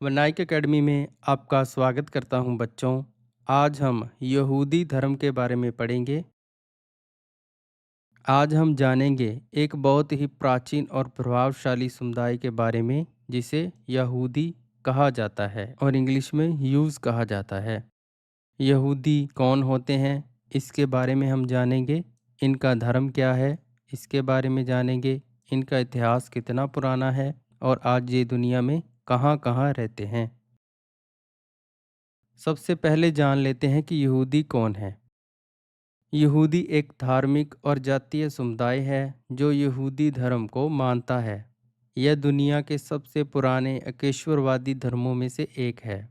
वनाइक academy में आपका स्वागत करता हूं बच्चों। आज हम यहूदी धर्म के बारे में पढ़ेंगे। आज हम जानेंगे एक बहुत ही प्राचीन और प्रभावशाली समुदाय के बारे में जिसे यहूदी कहा जाता है और इंग्लिश में यूज़ कहा जाता है। यहूदी कौन होते हैं, इसके बारे में हम जानेंगे। इनका धर्म क्या है, इसके बारे में जानेंगे। इनका इतिहास कितना पुराना है और आज ये दुनिया में कहाँ कहाँ रहते हैं। सबसे पहले जान लेते हैं कि यहूदी कौन है। यहूदी एक धार्मिक और जातीय समुदाय है जो यहूदी धर्म को मानता है। यह दुनिया के सबसे पुराने एकेश्वरवादी धर्मों में से एक है।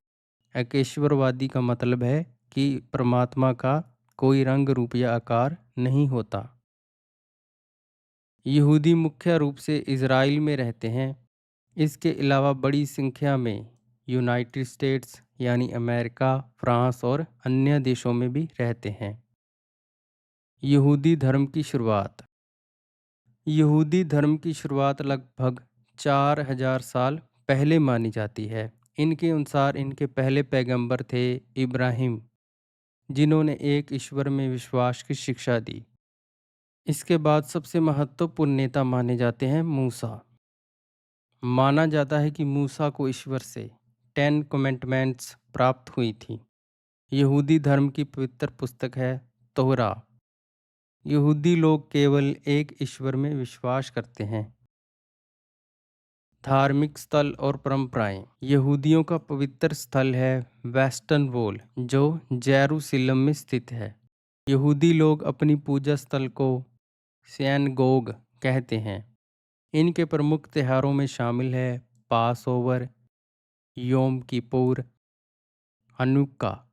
एकेश्वरवादी का मतलब है कि परमात्मा का कोई रंग रूप या आकार नहीं होता। यहूदी मुख्य रूप से इज़राइल में रहते हैं। इसके अलावा बड़ी संख्या में यूनाइटेड स्टेट्स यानी अमेरिका, फ्रांस और अन्य देशों में भी रहते हैं। यहूदी धर्म की शुरुआत। यहूदी धर्म की शुरुआत लगभग 4000 साल पहले मानी जाती है। इनके अनुसार इनके पहले पैगंबर थे इब्राहिम, जिन्होंने एक ईश्वर में विश्वास की शिक्षा दी। इसके बाद सबसे महत्वपूर्ण नेता माने जाते हैं मूसा। माना जाता है कि मूसा को ईश्वर से 10 कमेंडमेंट्स प्राप्त हुई थी। यहूदी धर्म की पवित्र पुस्तक है तोरा। यहूदी लोग केवल एक ईश्वर में विश्वास करते हैं। धार्मिक स्थल और परंपराएं। यहूदियों का पवित्र स्थल है वेस्टर्न वॉल, जो जेरूसलम में स्थित है। यहूदी लोग अपनी पूजा स्थल को सिनेगोग कहते हैं। इनके प्रमुख त्योहारों में शामिल है पास ओवर, योम किपुर, हनुक्का।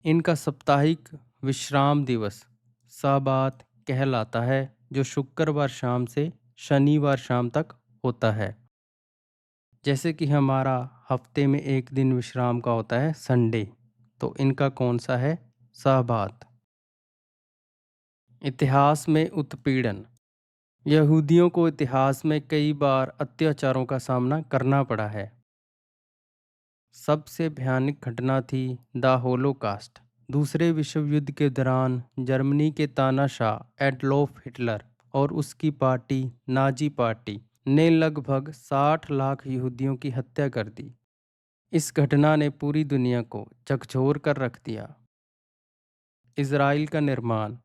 इनका साप्ताहिक विश्राम दिवस साबात कहलाता है, जो शुक्रवार शाम से शनिवार शाम तक होता है। जैसे कि हमारा हफ्ते में एक दिन विश्राम का होता है संडे, तो इनका कौन सा है, साबात। इतिहास में उत्पीड़न। यहूदियों को इतिहास में कई बार अत्याचारों का सामना करना पड़ा है। सबसे भयानक घटना थी द होलोकास्ट। दूसरे विश्व युद्ध के दौरान जर्मनी के तानाशाह एडोल्फ हिटलर और उसकी पार्टी नाजी पार्टी ने लगभग 60 लाख यहूदियों की हत्या कर दी। इस घटना ने पूरी दुनिया को झकझोर कर रख दिया। इज़राइल का निर्माण।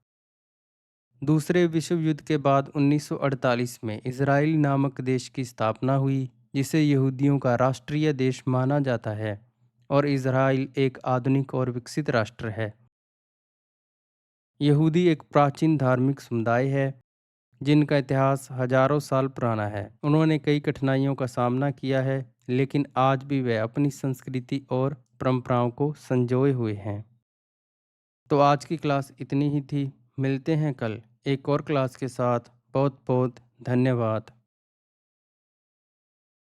दूसरे विश्व युद्ध के बाद 1948 में इज़राइल नामक देश की स्थापना हुई, जिसे यहूदियों का राष्ट्रीय देश माना जाता है, और इज़राइल एक आधुनिक और विकसित राष्ट्र है। यहूदी एक प्राचीन धार्मिक समुदाय है जिनका इतिहास हजारों साल पुराना है। उन्होंने कई कठिनाइयों का सामना किया है, लेकिन आज भी वे अपनी संस्कृति और परंपराओं को संजोए हुए हैं। तो आज की क्लास इतनी ही थी। मिलते हैं कल एक और क्लास के साथ। बहुत बहुत धन्यवाद।